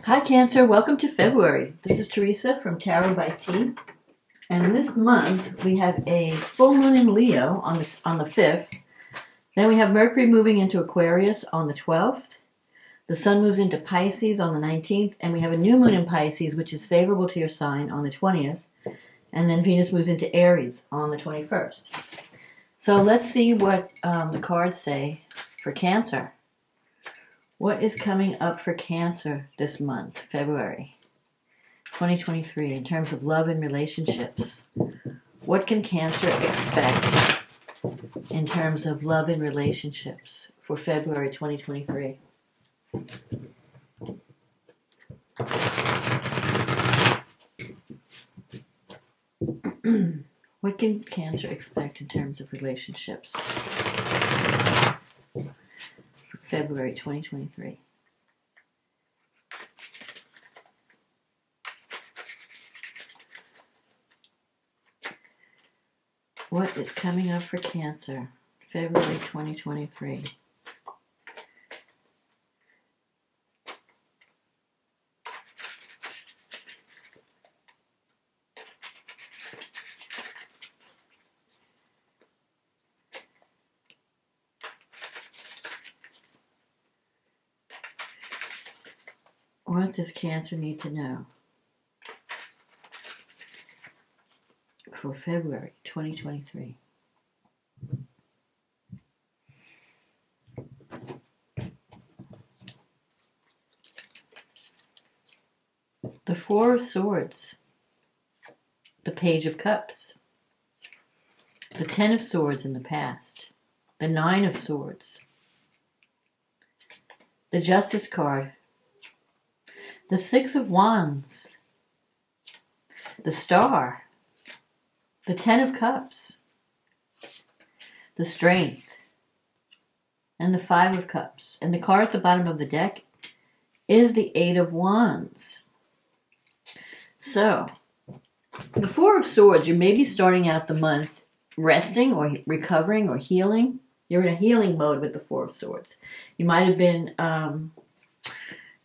Hi Cancer, welcome to February. This is Teresa from Tarot by T. And this month we have a full moon in Leo on the 5th. Then we have Mercury moving into Aquarius on the 12th. The Sun moves into Pisces on the 19th. And we have a new moon in Pisces, which is favorable to your sign, on the 20th. And then Venus moves into Aries on the 21st. So let's see what the cards say for Cancer. What is coming up for Cancer this month, February 2023, in terms of love and relationships? What can Cancer expect in terms of love and relationships for February 2023? What can Cancer expect in terms of relationships for February 2023? What is coming up for Cancer, February 2023? What does Cancer need to know for February 2023? The Four of Swords, the Page of Cups, the Ten of Swords in the past, the Nine of Swords, the Justice card, the Six of Wands, the Star, the Ten of Cups, the Strength, and the Five of Cups. And the card at the bottom of the deck is the Eight of Wands. So, the Four of Swords, you may be starting out the month resting or recovering or healing. You're in a healing mode with the Four of Swords. You might have been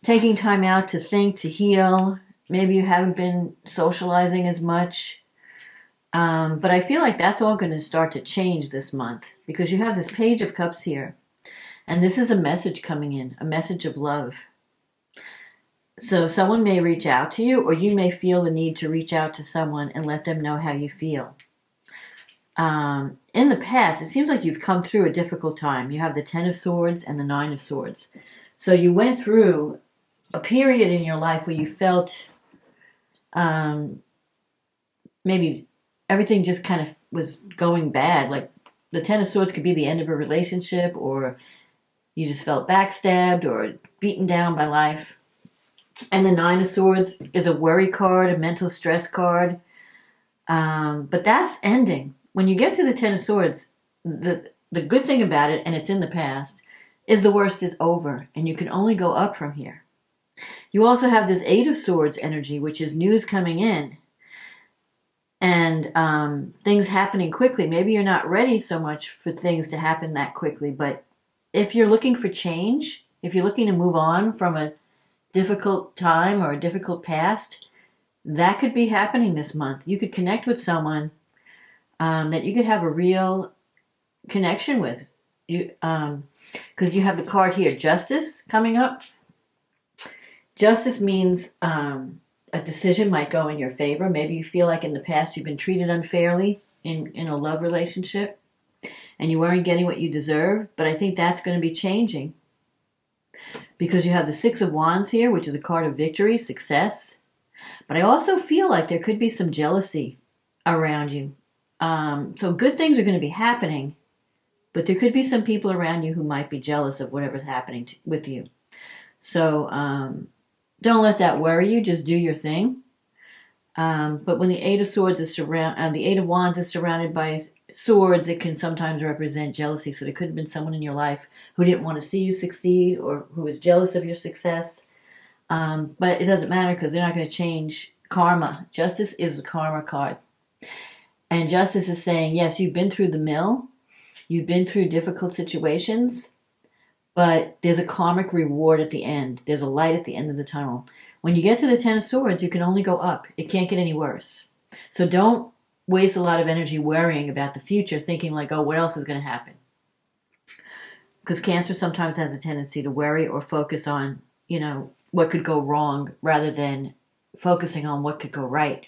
taking time out to think, to heal. Maybe you haven't been socializing as much. But I feel like that's all going to start to change this month because you have this Page of Cups here. And this is a message coming in, a message of love. So someone may reach out to you, or you may feel the need to reach out to someone and let them know how you feel. In the past, it seems like you've come through a difficult time. You have the Ten of Swords and the Nine of Swords. So you went through a period in your life where you felt maybe everything just kind of was going bad. Like the Ten of Swords could be the end of a relationship, or you just felt backstabbed or beaten down by life. And the Nine of Swords is a worry card, a mental stress card. But that's ending. When you get to the Ten of Swords, the good thing about it, and it's in the past, is the worst is over, and you can only go up from here. You also have this Eight of Swords energy, which is news coming in, and things happening quickly. Maybe you're not ready so much for things to happen that quickly, but if you're looking for change, if you're looking to move on from a difficult time or a difficult past, that could be happening this month. You could connect with someone that you could have a real connection with. Because you have the card here, Justice, coming up. Justice means a decision might go in your favor. Maybe you feel like in the past you've been treated unfairly in a love relationship and you weren't getting what you deserve, but I think that's going to be changing because you have the Six of Wands here, which is a card of victory, success. But I also feel like there could be some jealousy around you. So good things are going to be happening, but there could be some people around you who might be jealous of whatever's happening with you. So don't let that worry you. Just do your thing. But when the Eight of Swords is the Eight of Wands is surrounded by swords, it can sometimes represent jealousy. So there could have been someone in your life who didn't want to see you succeed or who was jealous of your success. But it doesn't matter because they're not going to change karma. Justice is a karma card. And Justice is saying, yes, you've been through the mill. You've been through difficult situations. But there's a karmic reward at the end. There's a light at the end of the tunnel. When you get to the Ten of Swords, you can only go up. It can't get any worse. So don't waste a lot of energy worrying about the future, thinking like, oh, what else is going to happen? Because Cancer sometimes has a tendency to worry or focus on, what could go wrong rather than focusing on what could go right.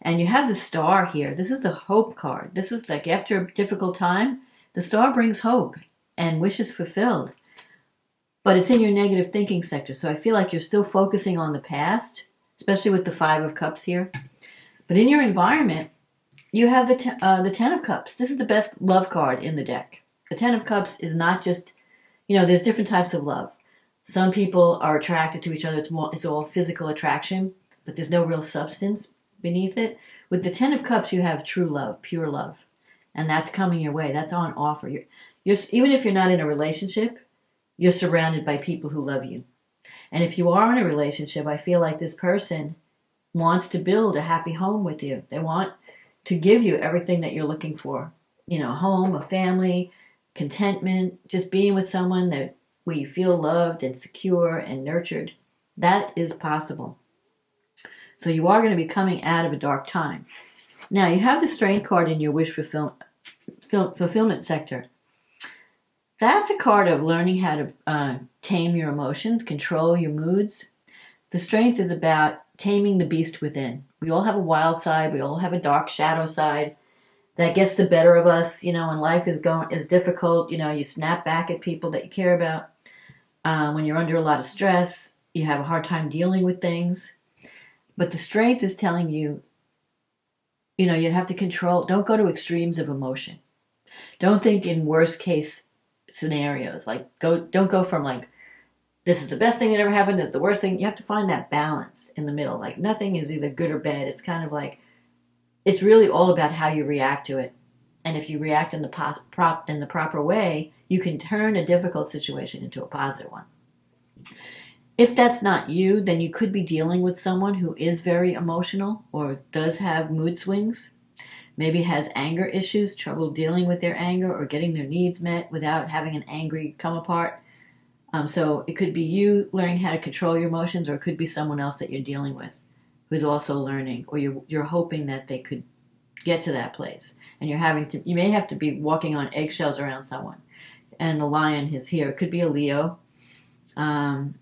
And you have the Star here. This is the hope card. This is like after a difficult time, the Star brings hope and wishes fulfilled. But it's in your negative thinking sector. So I feel like you're still focusing on the past, especially with the Five of Cups here. But in your environment, you have the Ten of Cups. This is the best love card in the deck. The Ten of Cups is not just, there's different types of love. Some people are attracted to each other. It's all physical attraction, but there's no real substance beneath it. With the Ten of Cups, you have true love, pure love. And that's coming your way. That's on offer. You're even if you're not in a relationship, you're surrounded by people who love you. And if you are in a relationship, I feel like this person wants to build a happy home with you. They want to give you everything that you're looking for. A home, a family, contentment, just being with someone where you feel loved and secure and nurtured. That is possible. So you are going to be coming out of a dark time. Now, you have the Strength card in your wish fulfillment sector. That's a card of learning how to tame your emotions, control your moods. The Strength is about taming the beast within. We all have a wild side. We all have a dark shadow side that gets the better of us. When life is difficult, you snap back at people that you care about. When you're under a lot of stress, you have a hard time dealing with things. But the Strength is telling you, you have to control. Don't go to extremes of emotion. Don't think in worst case scenarios. Don't go from this is the best thing that ever happened, this is the worst thing. You have to find that balance in the middle. Nothing is either good or bad. It's kind of it's really all about how you react to it. And if you react in the proper way, you can turn a difficult situation into a positive one. If that's not you, then you could be dealing with someone who is very emotional or does have mood swings. Maybe has anger issues, trouble dealing with their anger or getting their needs met without having an angry come apart. So it could be you learning how to control your emotions, or it could be someone else that you're dealing with who's also learning, or you're hoping that they could get to that place. And you may have to be walking on eggshells around someone. And the Lion is here. It could be a Leo. Then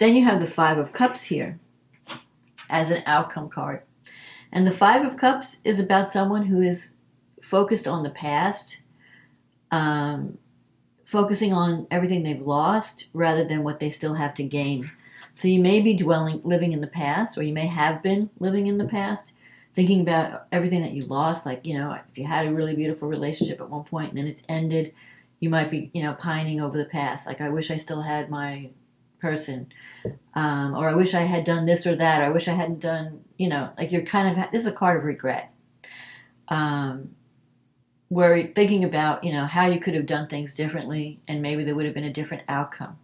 you have the Five of Cups here as an outcome card. And the Five of Cups is about someone who is focused on the past, focusing on everything they've lost rather than what they still have to gain. So you may be living in the past, or you may have been living in the past, thinking about everything that you lost. If you had a really beautiful relationship at one point and then it's ended, you might be, pining over the past. I wish I still had my person. Or I wish I had done this or that. Or I wish I hadn't done, you're this is a card of regret. Where you're thinking about, how you could have done things differently and maybe there would have been a different outcome.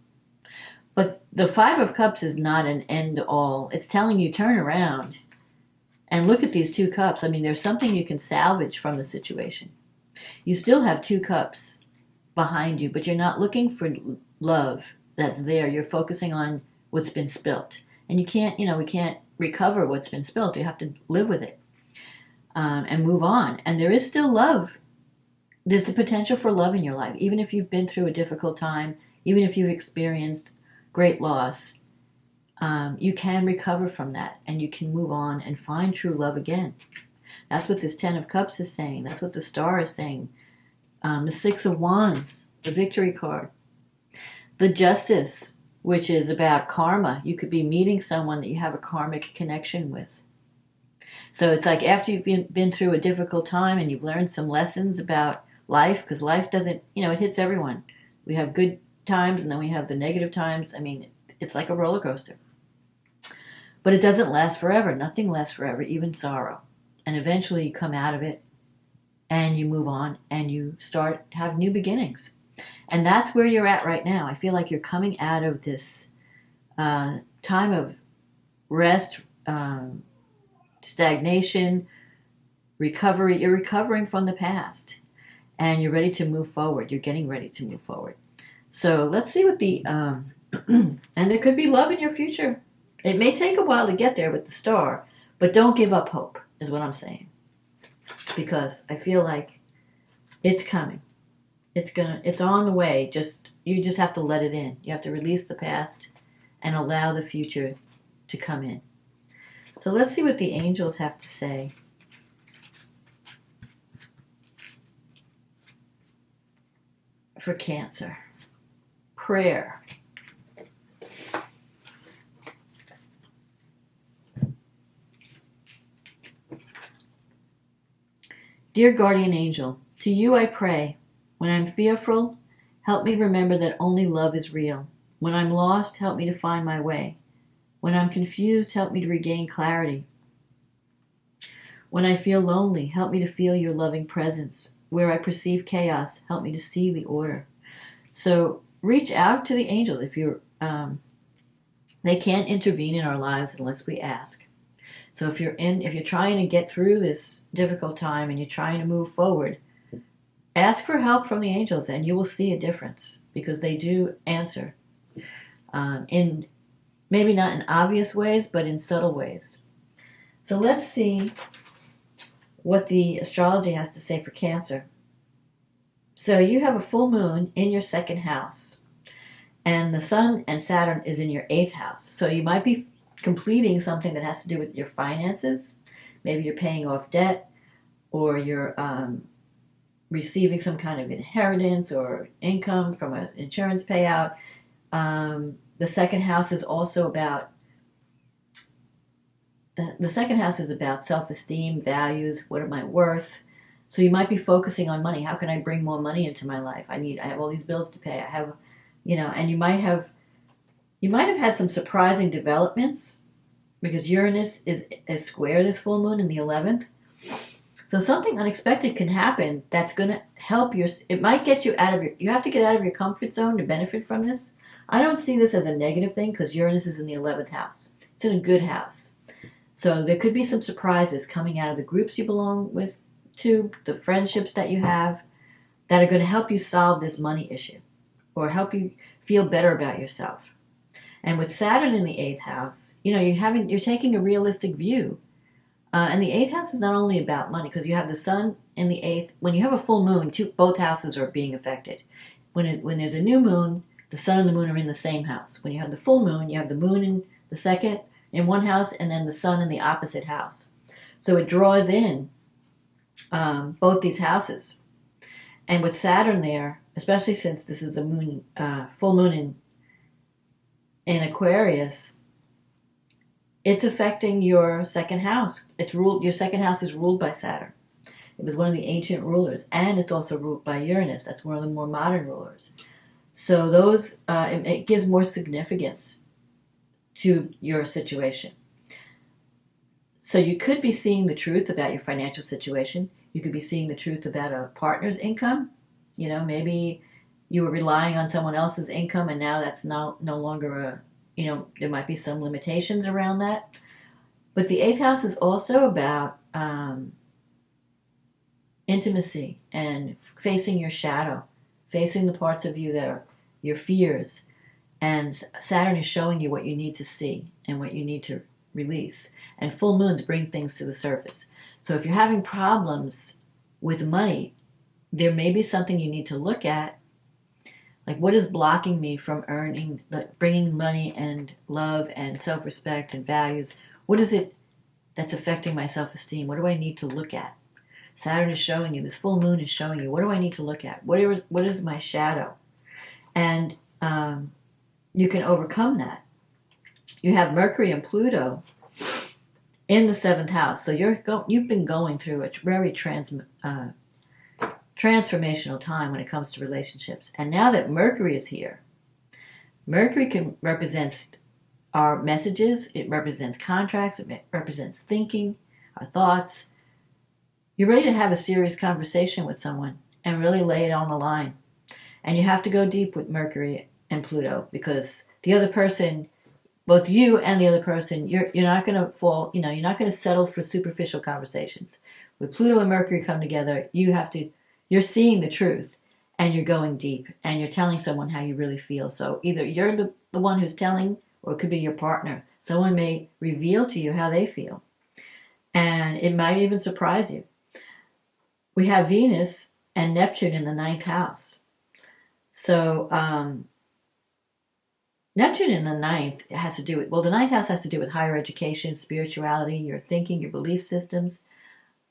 But the Five of Cups is not an end all. It's telling you turn around and look at these two cups. There's something you can salvage from the situation. You still have two cups behind you, but you're not looking for love that's there. You're focusing on what's been spilt. And you can't, we can't recover what's been spilt. You have to live with it and move on. And there is still love. There's the potential for love in your life. Even if you've been through a difficult time, even if you've experienced great loss, you can recover from that and you can move on and find true love again. That's what this Ten of Cups is saying. That's what the Star is saying. The Six of Wands, the Victory card. The Justice, which is about karma. You could be meeting someone that you have a karmic connection with. So it's after you've been through a difficult time and you've learned some lessons about life, because life doesn't, it hits everyone. We have good times and then we have the negative times. It's like a roller coaster. But it doesn't last forever. Nothing lasts forever, even sorrow. And eventually you come out of it and you move on and you have new beginnings. And that's where you're at right now. I feel like you're coming out of this time of rest, stagnation, recovery. You're recovering from the past and you're ready to move forward. You're getting ready to move forward. So let's see what and there could be love in your future. It may take a while to get there with the star, but don't give up hope, is what I'm saying. Because I feel like it's coming. It's on the way. You just have to let it in. You have to release the past and allow the future to come in. So let's see what the angels have to say. For Cancer. Prayer. Dear guardian angel, to you I pray. When I'm fearful, help me remember that only love is real. When I'm lost, help me to find my way. When I'm confused, help me to regain clarity. When I feel lonely, help me to feel your loving presence. Where I perceive chaos, help me to see the order. So reach out to the angels if you're. They can't intervene in our lives unless we ask. So if you're trying to get through this difficult time and you're trying to move forward, ask for help from the angels and you will see a difference, because they do answer in maybe not in obvious ways, but in subtle ways. So let's see what the astrology has to say for Cancer. So you have a full moon in your second house, and the Sun and Saturn is in your 8th house. So you might be completing something that has to do with your finances. Maybe you're paying off debt, or you're receiving some kind of inheritance or income from an insurance payout. The second house is also about self-esteem, values. What am I worth? So you might be focusing on money. How can I bring more money into my life? I have all these bills to pay. I have, and you might have had some surprising developments, because Uranus is square this full moon in the 11th. So something unexpected can happen that's going to help you. It might get you you have to get out of your comfort zone to benefit from this. I don't see this as a negative thing, because Uranus is in the 11th house. It's in a good house. So there could be some surprises coming out of the groups you belong with to, the friendships that you have, that are going to help you solve this money issue or help you feel better about yourself. And with Saturn in the 8th house, you're taking a realistic view. And the 8th house is not only about money, because you have the Sun in the 8th. When you have a full moon, both houses are being affected. When there's a new moon, the Sun and the moon are in the same house. When you have the full moon, you have the moon in the second in one house, and then the Sun in the opposite house. So it draws in both these houses. And with Saturn there, especially since this is a full moon in Aquarius, it's affecting your second house. Your second house is ruled by Saturn. It was one of the ancient rulers, and it's also ruled by Uranus. That's one of the more modern rulers. So those it gives more significance to your situation. So you could be seeing the truth about your financial situation. You could be seeing the truth about a partner's income. Maybe you were relying on someone else's income, and now that's no longer there might be some limitations around that. But the 8th house is also about intimacy and facing your shadow, facing the parts of you that are your fears. And Saturn is showing you what you need to see and what you need to release. And full moons bring things to the surface. So if you're having problems with money, there may be something you need to look at. Like, what is blocking me from bringing money and love and self-respect and values? What is it that's affecting my self-esteem? What do I need to look at? Saturn is showing you, this full moon is showing you, what do I need to look at? What is my shadow? And you can overcome that. You have Mercury and Pluto in the 7th house. So you've been going through a very transformational time when it comes to relationships. And now that Mercury is here, Mercury represents our messages, it represents contracts, it represents thinking, our thoughts. You're ready to have a serious conversation with someone and really lay it on the line. And you have to go deep with Mercury and Pluto, because the other person, both you and the other person, you're not going to fall, you're not going to settle for superficial conversations. With Pluto and Mercury come together, you're seeing the truth and you're going deep and you're telling someone how you really feel. So either you're the one who's telling, or it could be your partner. Someone may reveal to you how they feel. And it might even surprise you. We have Venus and Neptune in the 9th house. So Neptune in the 9th has to do with, well, the 9th house has to do with higher education, spirituality, your thinking, your belief systems.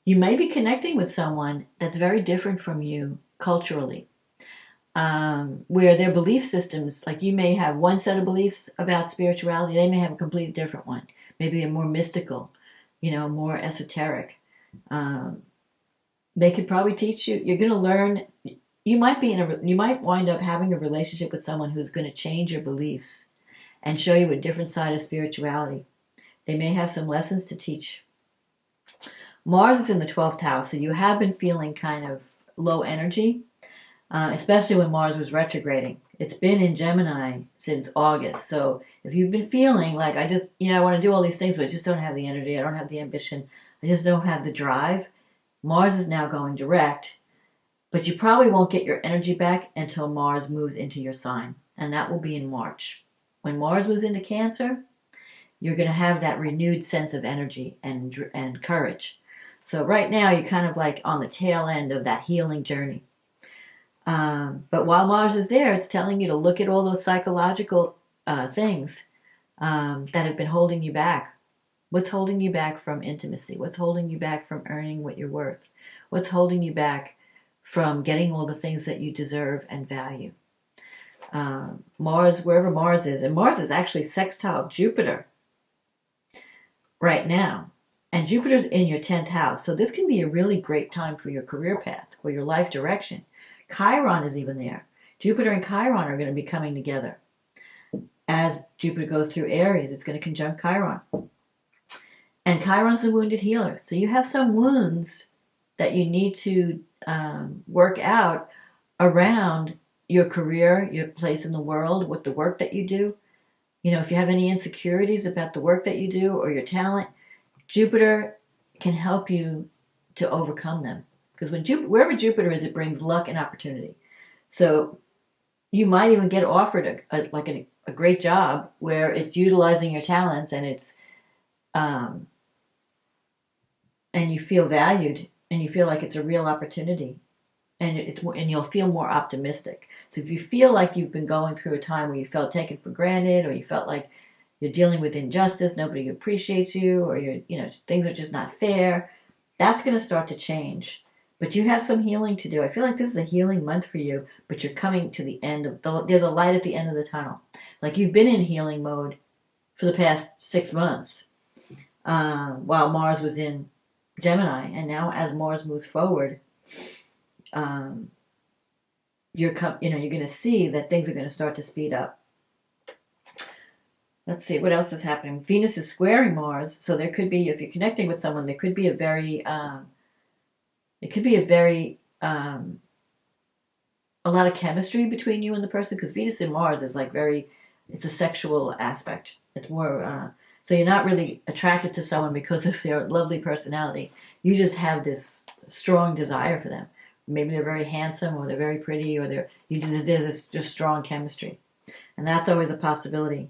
You may be connecting with someone that's very different from you culturally, where their belief systems, like you may have one set of beliefs about spirituality, they may have a completely different one. Maybe they're more mystical, more esoteric. They could probably teach you. You're going to learn. You might wind up having a relationship with someone who's going to change your beliefs and show you a different side of spirituality. They may have some lessons to teach. Mars is in the 12th house, so you have been feeling kind of low energy, especially when Mars was retrograding. It's been in Gemini since August, so if you've been feeling like I want to do all these things, but I just don't have the energy, I don't have the ambition, I just don't have the drive, Mars is now going direct, but you probably won't get your energy back until Mars moves into your sign, and that will be in March. When Mars moves into Cancer, you're going to have that renewed sense of energy and courage. So right now, you're kind of like on the tail end of that healing journey. But while Mars is there, it's telling you to look at all those psychological things that have been holding you back. What's holding you back from intimacy? What's holding you back from earning what you're worth? What's holding you back from getting all the things that you deserve and value? Mars, wherever Mars is, and Mars is actually sextile Jupiter right now. And Jupiter's in your 10th house. So this can be a really great time for your career path or your life direction. Chiron is even there. Jupiter and Chiron are going to be coming together. As Jupiter goes through Aries, it's going to conjunct Chiron. And Chiron's the wounded healer. So you have some wounds that you need to work out around your career, your place in the world, with the work that you do. If you have any insecurities about the work that you do or your talent, Jupiter can help you to overcome them. Because wherever Jupiter is, it brings luck and opportunity. So you might even get offered a great job where it's utilizing your talents and it's and you feel valued and you feel like it's a real opportunity, and you'll feel more optimistic. So if you feel like you've been going through a time where you felt taken for granted, or you felt like you're dealing with injustice, nobody appreciates you, or things are just not fair, that's going to start to change. But you have some healing to do. I feel like this is a healing month for you, but you're coming to the end there's a light at the end of the tunnel. Like you've been in healing mode for the past 6 months, while Mars was in Gemini, and now as Mars moves forward, you're going to see that things are going to start to speed up. Let's see, what else is happening? Venus is squaring Mars, so there could be, if you're connecting with someone, there could be a lot of chemistry between you and the person, because Venus and Mars is it's a sexual aspect. It's more, so you're not really attracted to someone because of their lovely personality. You just have this strong desire for them. Maybe they're very handsome, or they're very pretty, or there's this just strong chemistry. And that's always a possibility.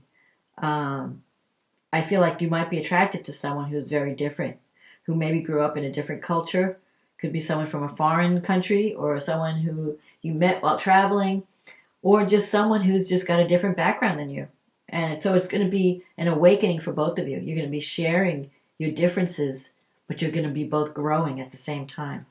I feel like you might be attracted to someone who's very different, who maybe grew up in a different culture. Could be someone from a foreign country, or someone who you met while traveling, or just someone who's just got a different background than you. And so it's going to be an awakening for both of you. You're going to be sharing your differences, but you're going to be both growing at the same time.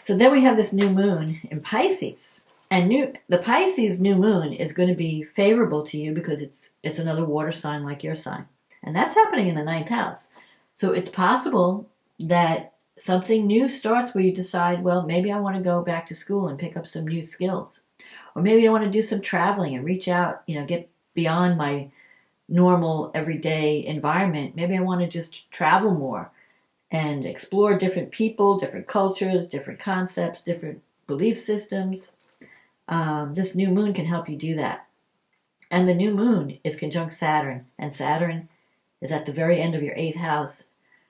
So then we have this new moon in Pisces. And the Pisces new moon is going to be favorable to you because it's another water sign like your sign. And that's happening in the 9th house. So it's possible that something new starts where you decide, well, maybe I want to go back to school and pick up some new skills. Or maybe I want to do some traveling and reach out, get beyond my normal everyday environment. Maybe I want to just travel more and explore different people, different cultures, different concepts, different belief systems. This new moon can help you do that. And the new moon is conjunct Saturn, and Saturn is at the very end of your 8th house.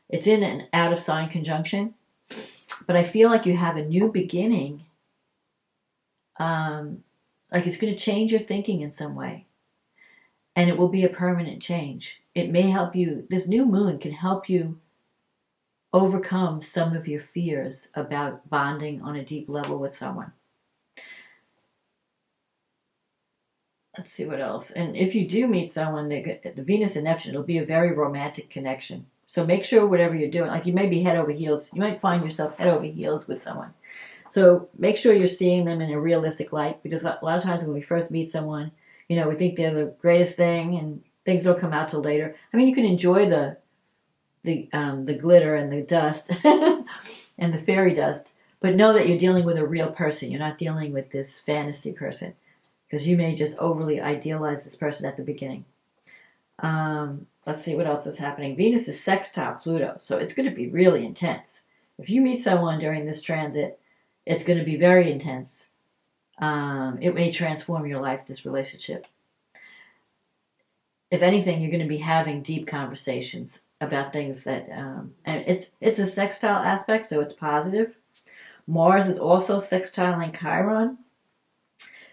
It's in an out of sign conjunction, but I feel like you have a new beginning. Like it's going to change your thinking in some way. and it will be a permanent change. It may help you, this new moon can help you overcome some of your fears about bonding on a deep level with someone. Let's see what else. And if you do meet someone, the Venus and Neptune, it'll be a very romantic connection. So make sure whatever you're doing, like you may be head over heels, you might find yourself head over heels with someone. So make sure you're seeing them in a realistic light, because a lot of times when we first meet someone, you know, we think they're the greatest thing, and things don't come out till later. I mean, you can enjoy the glitter and the dust and the fairy dust, but know that you're dealing with a real person. You're not dealing with this fantasy person, because you may just overly idealize this person at the beginning. Let's see what else is happening. Venus is sextile Pluto, so it's going to be really intense. If you meet someone during this transit, it's going to be very intense. It may transform your life, this relationship. If anything, you're going to be having deep conversations about things that, and it's a sextile aspect, so it's positive. Mars is also sextiling Chiron.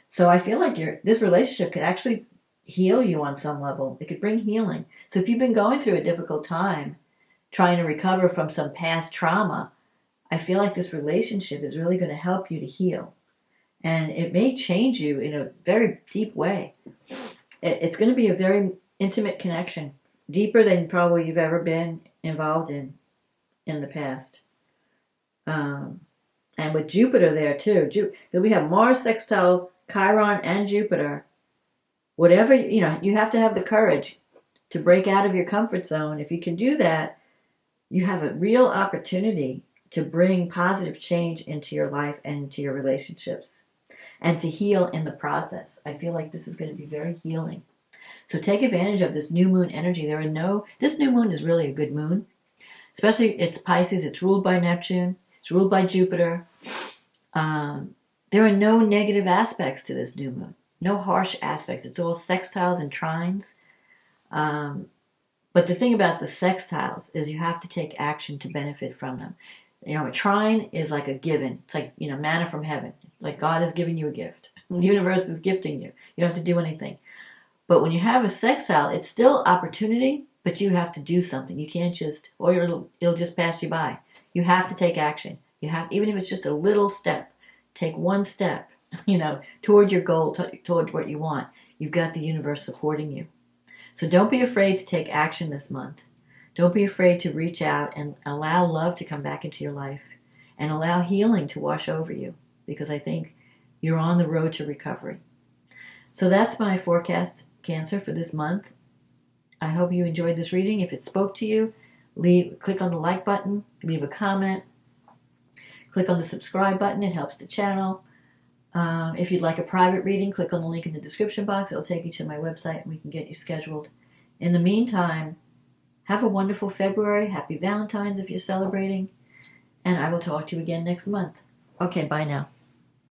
So I feel like this relationship could actually heal you on some level. It could bring healing. So if you've been going through a difficult time, trying to recover from some past trauma, I feel like this relationship is really going to help you to heal. And it may change you in a very deep way. It's going to be a very intimate connection, deeper than probably you've ever been involved in the past. And with Jupiter there too, we have Mars sextile Chiron and Jupiter. Whatever, you know, you have to have the courage to break out of your comfort zone. If you can do that, you have a real opportunity to bring positive change into your life and into your relationships, and to heal in the process. I feel like this is going to be very healing. So take advantage of this new moon energy. This new moon is really a good moon. Especially, it's Pisces, it's ruled by Neptune, it's ruled by Jupiter. There are no negative aspects to this new moon. No harsh aspects. It's all sextiles and trines. But the thing about the sextiles is you have to take action to benefit from them. You know, a trine is like a given. It's like, you know, manna from heaven. Like God is giving you a gift. The universe is gifting you. You don't have to do anything. But when you have a sextile, it's still opportunity, but you have to do something. You can't just, or it'll just pass you by. You have to take action. You have, even if it's just a little step, take one step, you know, toward your goal, toward what you want. You've got the universe supporting you. So don't be afraid to take action this month. Don't be afraid to reach out and allow love to come back into your life, and allow healing to wash over you, because I think you're on the road to recovery. So that's my forecast, Cancer, for this month. I hope you enjoyed this reading. If it spoke to you, click on the like button, leave a comment, click on the subscribe button. It helps the channel. If you'd like a private reading, click on the link in the description box. It'll take you to my website and we can get you scheduled. In the meantime, have a wonderful February. Happy Valentine's if you're celebrating. And I will talk to you again next month. Okay, bye now.